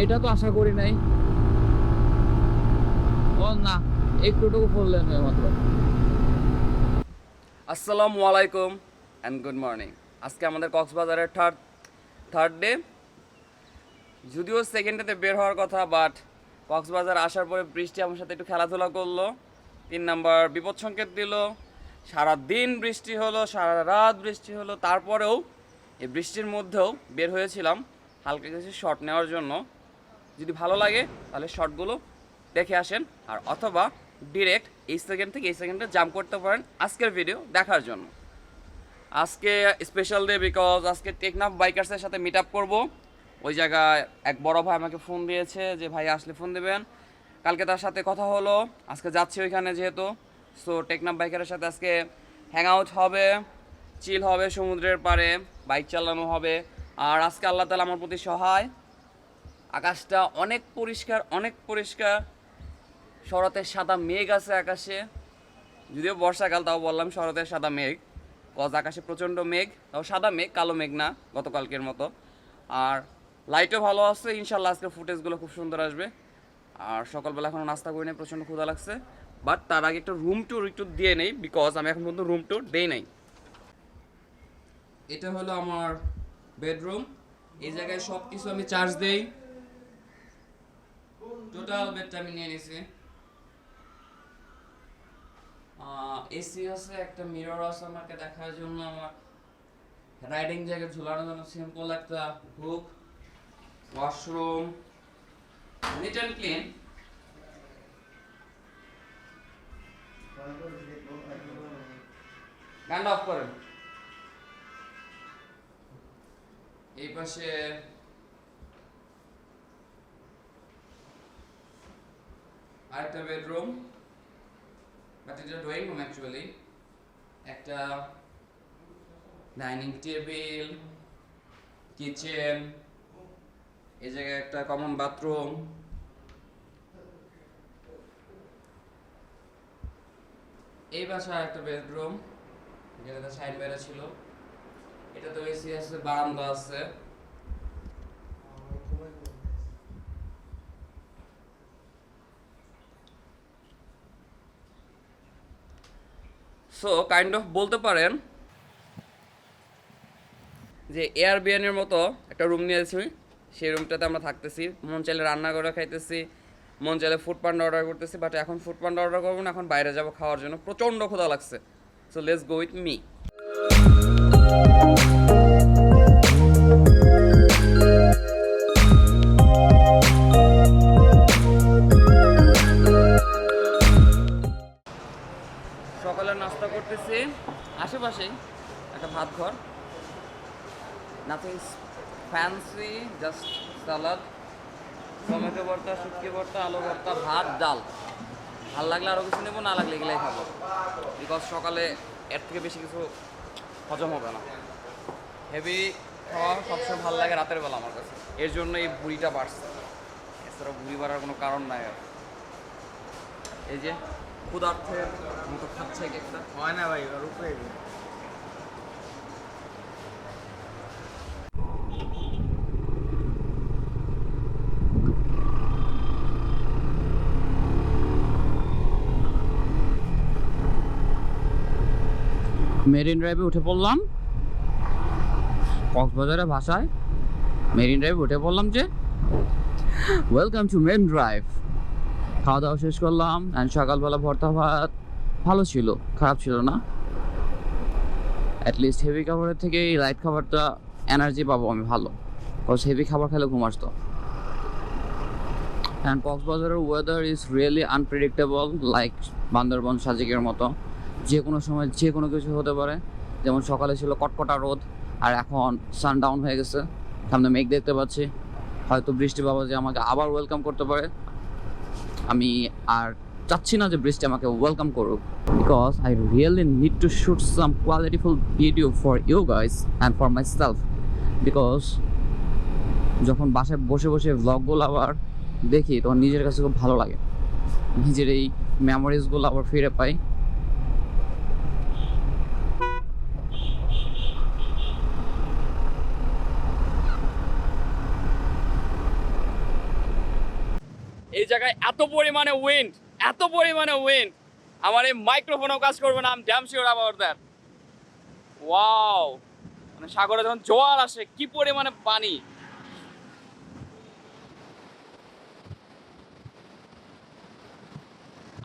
এটা তো আশা করি নাই। ও না, একটুটুকু ফুললেন মাত্র। আসসালামু আলাইকুম অ্যান্ড গুড মর্নিং। আজকে আমাদের কক্সবাজারের থার্ড ডে। যদিও সেকেন্ড ডেতে বের হওয়ার কথা, বাট কক্সবাজার আসার পরে বৃষ্টি আমার সাথে একটু খেলাধুলা করলো, 3 নাম্বার বিপদ সংকেত দিল। সারা দিন বৃষ্টি হলো, সারা রাত বৃষ্টি হলো, তারপরেও এই বৃষ্টির মধ্যেও বের হয়েছিলাম হালকা কিছু শট নেওয়ার জন্য। যদি ভালো লাগে তাহলে শটগুলো দেখে আসেন, আর অথবা ডিরেক্ট এই সেকেন্ড থেকে এই সেকেন্ডে জাম্প করতে পারেন আজকের ভিডিও দেখার জন্য। আজকে স্পেশাল ডে, বিকজ আজকে টেকনাফ বাইকার্সের সাথে মিট আপ করবো। ওই জায়গায় এক বড় ভাই আমাকে ফোন দিয়েছে যে ভাই আসলে ফোন দেবেন। কালকে তার সাথে কথা হলো, আজকে যাচ্ছি ওইখানে যেহেতু। সো টেকনাফ বাইকারের সাথে আজকে হ্যাং আউট হবে, চিল হবে, সমুদ্রের পাড়ে বাইক চালানো হবে। আর আজকে আল্লাহ তাআলা আমার প্রতি সহায়, আকাশটা অনেক পরিষ্কার, অনেক পরিষ্কার। শরতের সাদা মেঘ আছে আকাশে, যদিও বর্ষাকাল, তাও বললাম শরতের সাদা মেঘ, কজ আকাশে প্রচণ্ড মেঘ, তাও সাদা মেঘ, কালো মেঘ না গতকালকের মতো। আর লাইটও ভালো আছে, ইনশাল্লাহ আজকের ফুটেজগুলো খুব সুন্দর আসবে। আর সকালবেলা এখনও নাস্তা করি নাই, প্রচণ্ড ক্ষুধা লাগছে। বাট তার আগে একটা রুম ট্যুর একটু দিয়ে নেই, বিকজ আমি এখন পর্যন্ত রুম ট্যুর দেই নাই। এটা হলো আমার বেডরুম। এই জায়গায় সব কিছু আমি চার্জ দেই। টোটাল বেডটা আমি নিয়ে নিছি। এসি আছে, একটা মিরর আছে আমাকে দেখার জন্য, আমার রাইডিং জ্যাকেট ঝুলানোর জন্য সিম্পল একটা hook, washroom, neat and clean. গানটা অফ করেন। এই পাশে আরেকটা বেডরুম, বাট এটা ড্রয়িং রুম অ্যাকচুয়ালি। একটা ডাইনিং টেবিল, কিচেন, এই জায়গায় একটা কমন বাথরুম। এই বাসায় একটা বেডরুম, যেটা সাইড বেড়া ছিল। এটা তো এসি আছে, বারান্দা আছে। সো কাইন্ড অফ বলতে পারেন যে এয়ারবিএনের মতো একটা রুম নিয়েছি, সেই রুমটাতে আমরা থাকতেছি। মন চাইলে রান্না করে খাইতেছি, মন চাইলে ফুড পান্ডা অর্ডার করতেছি। বাট এখন ফুড পান্ডা অর্ডার করবো না, এখন বাইরে যাবো খাওয়ার জন্য, প্রচণ্ড ক্ষুধা লাগছে। So let's go with me. সকালের নাস্তা করতেছি আশেপাশেই একটা ভাত ঘর, নাথিং ফ্যান্সি, জাস্ট সালাদ, টমেটো ভর্তা, শুটকি ভর্তা, আলু ভর্তা, ভাত, ডাল। ভাল লাগলে আরও কিছু নেবো, না লাগলে এগুলাই খাবো, বিকজ সকালে এর থেকে বেশি কিছু হজম হবে না। হেভি খাওয়া সবসময় ভালো লাগে রাতের বেলা আমার কাছে, এর জন্য এই ভুঁড়িটা বাড়ছে। এছাড়াও ভুঁড়ি বাড়ার কোনো কারণ নাই আর। এই যে ক্ষুধার্থের মতো খাচ্ছে একটা, হয় না ভাই, ওর উপরে মেরিন ড্রাইভে উঠে পড়লাম। কক্সবাজারের ভাষায় মেরিন ড্রাইভে উঠে পড়লাম, যে ওয়েলকাম টু মেরিন ড্রাইভ। খাওয়া দাওয়া শেষ করলাম, অ্যান্ড সকালবেলা ভর্তা ভাত ভালো ছিল, খারাপ ছিল না। অ্যাটলিস্ট হেভি খাবারের থেকে এই লাইট খাবারটা এনার্জি পাবো আমি ভালো, বিকজ হেভি খাবার খেলে ঘুম আসতো। অ্যান্ড কক্সবাজারের weather is really unpredictable, like Bandarban সাজেকের মতো। যে কোনো সময় যে কোনো কিছু হতে পারে। যেমন সকালে ছিল কটকটা রোদ, আর এখন সানডাউন হয়ে গেছে, সামনে মেঘ দেখতে পাচ্ছি। হয়তো বৃষ্টি বাবা যে আমাকে আবার ওয়েলকাম করতে পারে। আমি আর চাচ্ছি না যে বৃষ্টি আমাকে ওয়েলকাম করুক, because I really need to shoot some qualityful video for you guys and for myself. Because যখন বাসায় বসে বসে ব্লগগুলো আবার দেখি, তখন নিজের কাছে খুব ভালো লাগে, নিজের এই মেমোরিজগুলো আবার ফিরে পাই। জায়গায় এত পরিমাণে উইন্ড আমার এই মাইক্রোফোনও কাজ করবে না, I am damn sure about that. Wow, মানে সাগরে যখন জোয়ার আসে কি পরিমাণে পানি।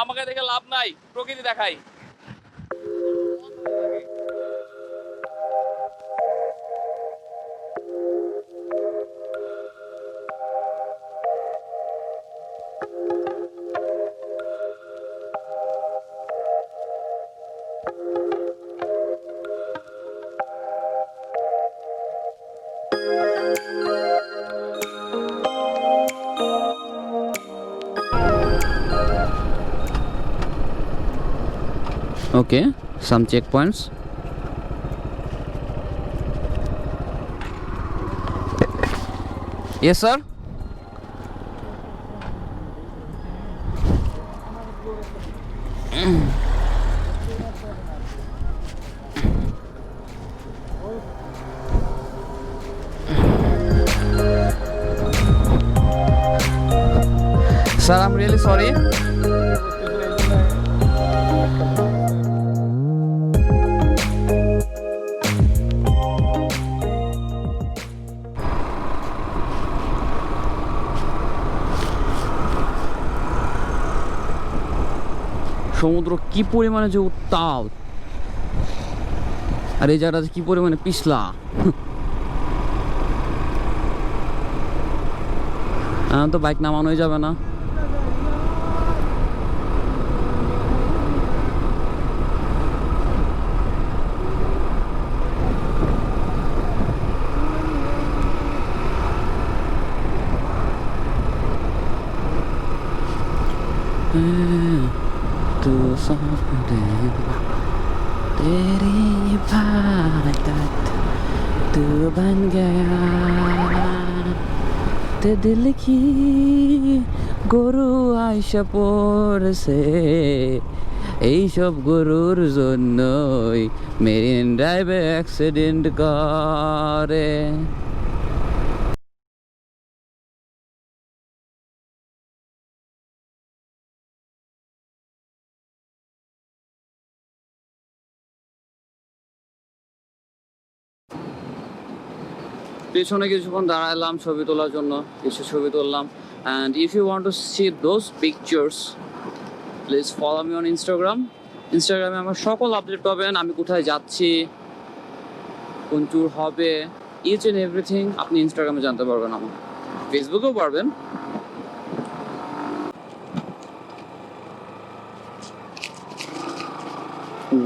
আমাকে দেখে লাভ নাই, প্রকৃতি দেখাই। Okay, some checkpoints. Yes, sir. Sir, I'm really sorry. সমুদ্র কি পরিমাণে যে উত্তাল, আর এই জায়গাটা কি পরিমাণে পিছলা। তো বাইক নামানোই যাবে না। तू सामने तेरी इबादत तू बन गया ते दिल की গরু আইসা পড়ছে, এইসব গরুর জন্যই মেরিন ড্রাইভে অ্যাক্সিডেন্ট করে। পেছনে কিছুক্ষণ দাঁড়ালাম ছবি তোলার জন্য, কিছু ছবি তুললাম। And if you want to see those pictures please follow me on ইনস্টাগ্রামে আমার সকল আপডেট পাবেন। আমি কোথায় যাচ্ছি, কোন ট্যুর হবে, ইচ অ্যান্ড এভরিথিং আপনি ইনস্টাগ্রামে জানতে পারবেন। আমার ফেসবুকেও পারবেন।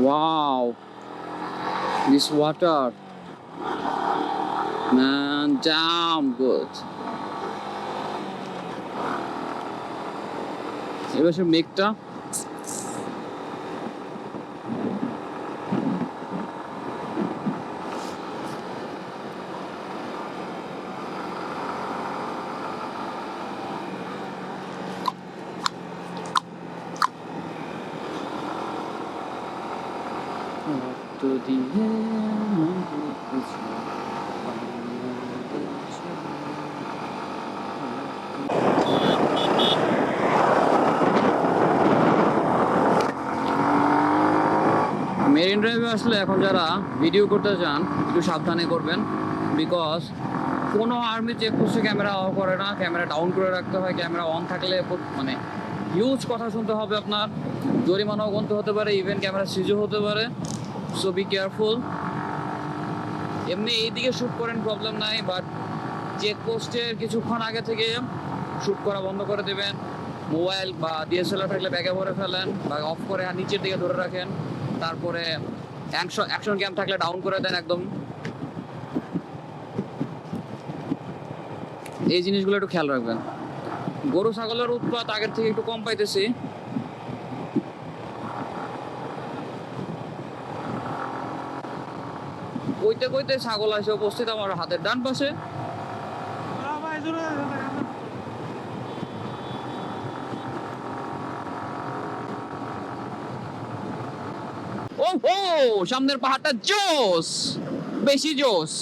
Wow, this water man, damn good. এবার সে মেঘটা তো দিয়ে মেরিন ড্রাইভে আসলে এখন যারা ভিডিও করতে চান একটু সাবধানে করবেন, বিকজ কোনো আর্মি চেকপোস্টে ক্যামেরা অফ করে না, ক্যামেরা ডাউন করে রাখতে হয়। ক্যামেরা অন থাকলে মানে হিউজ কথা শুনতে হবে আপনার, জরিমানাও গুনতে হতে পারে, ইভেন ক্যামেরা সিজও হতে পারে। So be careful. এমনি এইদিকে শ্যুট করেন প্রবলেম নাই, বাট চেকপোস্টের কিছুক্ষণ আগে থেকে শ্যুট করা বন্ধ করে দেবেন। মোবাইল বা ডিএসএলআর থাকলে ব্যাগে ভরে ফেলেন বা অফ করে নিচের দিকে ধরে রাখেন। তারপরে অ্যাকশন ক্যাম থাকলে ডাউন করে দেন একদম। এই জিনিসগুলো একটু খেয়াল রাখবেন। গরু ছাগলের উৎপাত আগের থেকে একটু কম পাইতেছি। কইতে কইতে ছাগল এসে উপস্থিত আমার হাতের ডান পাশে। ওহো, সামনের পাহাড়টা জোস, বেশি জোস।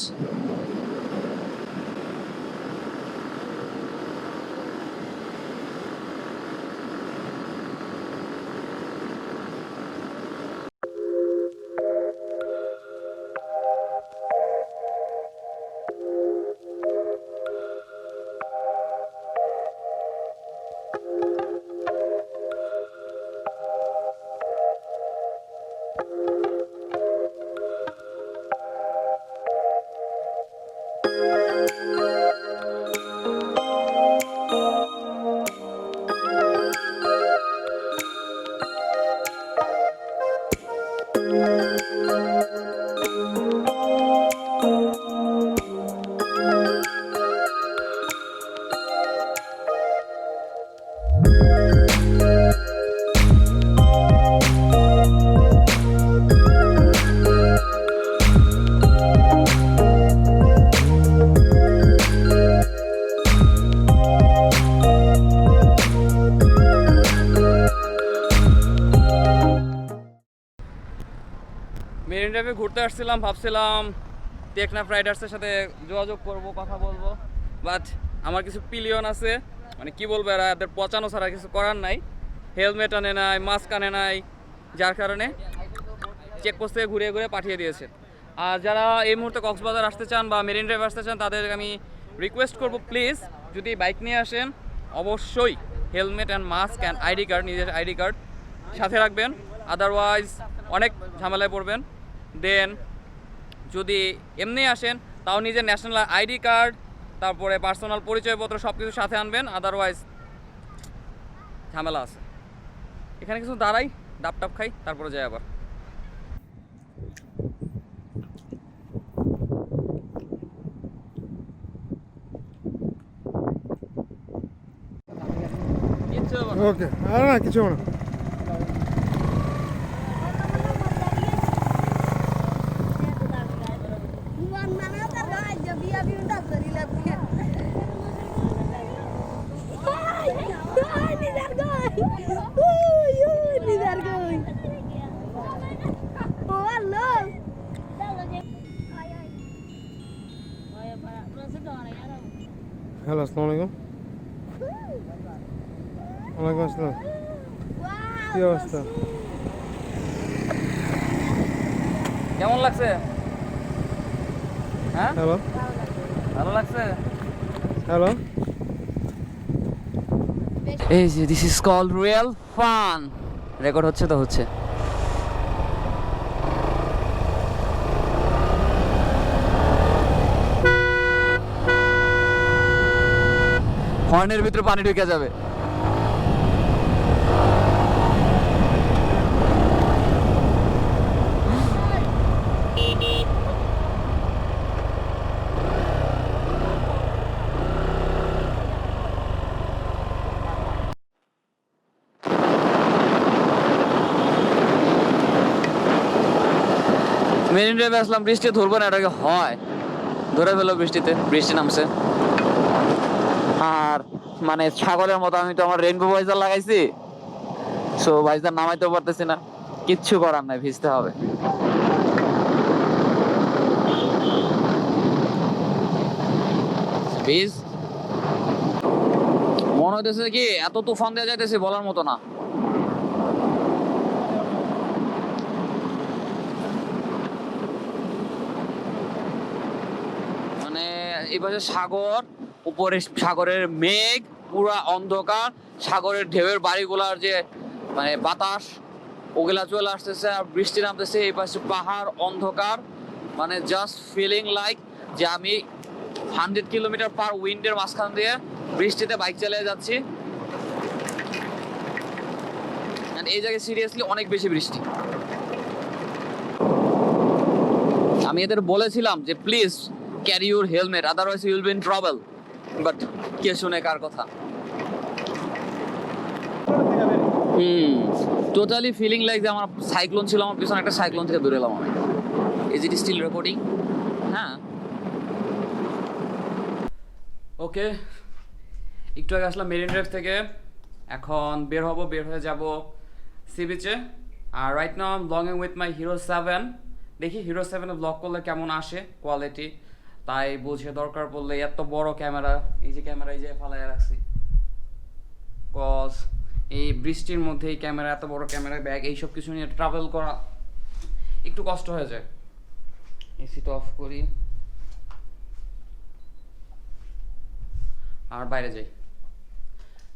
ঘুরতে আসছিলাম, ভাবছিলাম টেকনাফ রাইডার্সের সাথে যোগাযোগ করব, কথা বলবো, বাট আমার কিছু পিলিয়ন আছে, মানে কি বলবো, এরা এদের পচানো ছাড়া কিছু করার নাই। হেলমেট আনে নাই, মাস্ক আনে নাই, যার কারণে চেকপোস্ট থেকে ঘুরে ঘুরে পাঠিয়ে দিয়েছে। আর যারা এই মুহূর্তে কক্সবাজার আসতে চান বা মেরিন ড্রাইভ আসতে চান, তাদের আমি রিকোয়েস্ট করব, প্লিজ যদি বাইক নিয়ে আসেন অবশ্যই helmet and mask and ID card, নিজের আইডি কার্ড সাথে রাখবেন, আদারওয়াইজ অনেক ঝামেলায় পড়বেন। দেন যদি এমনি আসেন তাও নিজের ন্যাশনাল আইডি কার্ড, তারপরে পার্সোনাল পরিচয়পত্র সব কিছু সাথে আনবেন, আদারওয়াইজ ঝামেলা আছে। এখানে কিছু দাঁড়াই, ডাব টাপ খাই, তারপরে যাই আবার। ওকে, আর না কিছু না। হ্যালো, আসসালামু আলাইকুম। ওয়ালাইকুম আসসালাম। কি অবস্থা? কেমন লাগছে? হ্যাঁ, হ্যালো ভালো লাগছে। হ্যালো। এই যে this is called real fun. Record হচ্ছে তো হচ্ছে। হর্নের ভিতরে পানি ঢুকে যাবে। মেরিন ড্রাইভে আসলাম, বৃষ্টি ধরবো না, এটাকে হয় ধরে ফেলো বৃষ্টিতে, বৃষ্টি নামছে। আর মানে ছাগলের মতো আমি তো আমার রেইনবো ভাইজার লাগাইছি, সো ভাইজার নামাইতেও পারতেছি না, কিচ্ছু করার নাই, ভিজতে হবে। ভিজ মনে হইতেছে কি এত তুফান দেওয়া যাইতেছে বলার মতো না। মানে এই পাশে সাগর, উপরে সাগরের মেঘ, পুরা অন্ধকার, সাগরের ঢেউয়ের বাড়িগুলার যে মানে বাতাস ওগুলা চলে আসতেছে, আর বৃষ্টি নামতেছে, এই পাশে পাহাড়, অন্ধকার, মানে জাস্ট ফিলিং লাইক যে আমি 100 কিলোমিটার পার উইন্ডের মাঝখান দিয়ে বৃষ্টিতে বাইক চালিয়ে যাচ্ছি। এই জায়গায় সিরিয়াসলি অনেক বেশি বৃষ্টি। আমি এদের বলেছিলাম যে please carry your helmet, otherwise you will be in trouble, but কে শুনে কার কথা। টোটালি ফিলিং লাইক যে আমার সাইক্লোন ছিল, আমার পিছনে একটা সাইক্লোন থেকে দূরে এলাম আমি। Is it still recording? হ্যাঁ, ওকে। একটু আগে আসলাম মেরিন ড্রাইভ থেকে, এখন বের হব, বের হয়ে যাব সি বিচে। আর right now I am blogging with my Hero 7। দেখি হিরো 7-এ ব্লগ করলে কেমন আসে কোয়ালিটি, তাই বুঝে দরকার পড়লে এত বড় ক্যামেরা, এই যে ক্যামেরা এই যে ফালাইয়া রাখছি, কজ এই বৃষ্টির মধ্যে এই ক্যামেরা, এত বড় ক্যামেরা ব্যাগ, এইসব কিছু নিয়ে ট্রাভেল করা একটু কষ্ট হয়ে যায়। এসিটা অফ করি আর বাইরে যাই,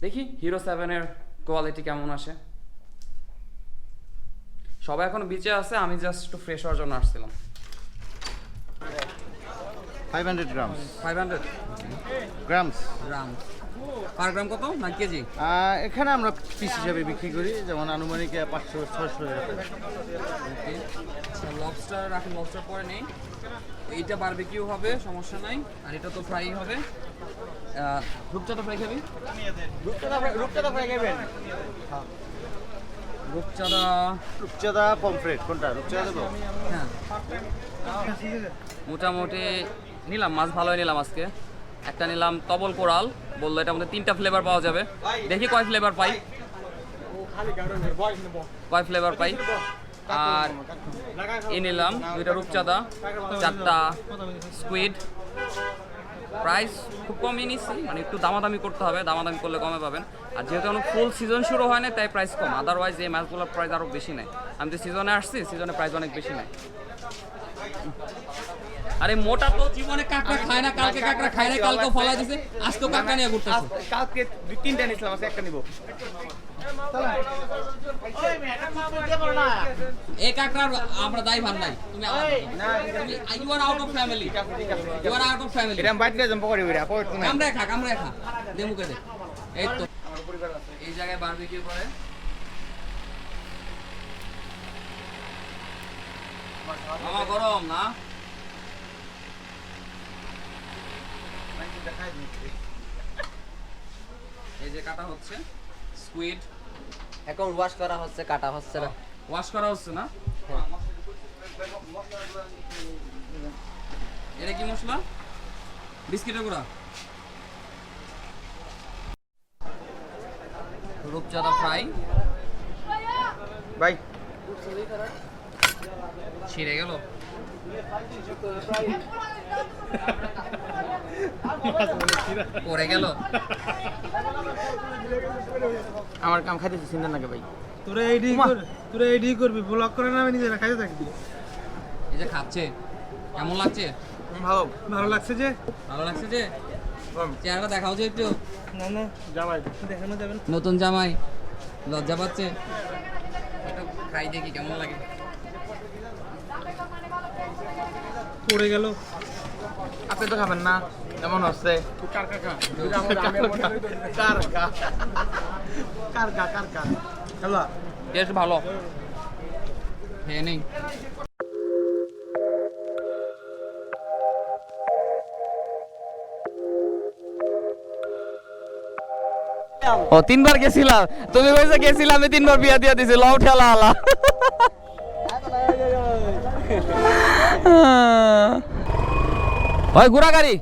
দেখি হিরো 7-এর কোয়ালিটি কেমন আসে। সবাই এখন বিচে আছে, আমি জাস্ট একটু ফ্রেশ হওয়ার জন্য আসছিলাম। 500 grams. 500 গ্রামস গ্রাম পার গ্রাম কত না কেজি? এখানে আমরা পিস হিসাবে বিক্রি করি, যেমন আনুমানিক 500-600 টাকা। ওকে, লবস্টার রাখুন, লবস্টার পরে নেই। এইটা বারবিকিউ হবে, সমস্যা নাই, আর এটা তো ফ্রাই হবে। রূপচাঁদা ফ্রাই খাবি? রূপচাঁদা ফ্রাই খাবেন? রূপচাঁদা পমফ্রেট কোনটা? রূপচাঁদা দেবো? হ্যাঁ, মোটামুটি নিলাম, মাছ ভালোই নিলাম আজকে। একটা নিলাম তবল কোরাল, বললো এটার মধ্যে 3টা ফ্লেভার পাওয়া যাবে, দেখি কয় ফ্লেভার পাই, কয় ফ্লেভার পাই। আর এ নিলাম 2টা রূপচাঁদা, 4টা স্কুইড। প্রাইস খুব কমই নিচ্ছি, মানে একটু দামাদামি করতে হবে, দামাদামি করলে কমে পাবেন। আর যেহেতু এখন ফুল সিজন শুরু হয় না তাই প্রাইস কম, আদারওয়াইজ এই মাছগুলোর প্রাইস আরও বেশি নেয়। আমি তো সিজনে আসছি, সিজনে প্রাইস অনেক বেশি নেয়। আরে মোটা তো জীবনে কাঁকড়া খায় না, কালকে কাঁকড়া খায় না, কালকে ফলাই দিছে, আজ তো কাঁকড়া নিয়ে ঘুরতেছে। কালকে 2-3টা নিয়েছিলাম, আজকে একটা নিব। এই কাঁকড়ার আমরা দায় ভার নাই, তুমি you are out of family, you are out of family. এটা বাইট দিয়ে জম্প করে বিড়া পড়তো না। কামড়ে খা দে মুখে দে। এই তো এই জায়গায় বারবিকিউ করে। মামা গরম না? এই যে কাটা হচ্ছে স্কুইড, এখন ওয়াশ করা হচ্ছে, কাটা হচ্ছে না। ওয়াশ করা হচ্ছে না? এটা কি মশলা? বিস্কিটের গুঁড়া। রূপচাঁদা ফ্রাই ভাই ছিঁড়ে গেল। পড়ে গেল। আমার কাম খাইতেছি চিন্তা নাকি ভাই। তোরা এইডি করবি, ব্লগ করে না আমি নিজেরা খাইতে থাকবি। এই যে খাচ্ছে, কেমন লাগছে? ভালো ভালো লাগছে যে? ভালো লাগছে যে? চেহারাটা দেখাও যে একটু। না না জামাই দেখানো যাবে না। নতুন জামাই লজ্জা পাচ্ছে। একটু খাই দেখি কেমন লাগে। পড়ে গেল। আপনি তো খাবেন না, কেমন হচ্ছে? কার কাকা হ্যালো, টেস্ট ভালো। খেয়ে নেই। ও 3বার গেছিলাম, তুমি কইছো গেছিলাম, আমি 3বার বিয়া দিয়া দিছি, লও ঠেলা আলা। ওই ঘোড়া গাড়ি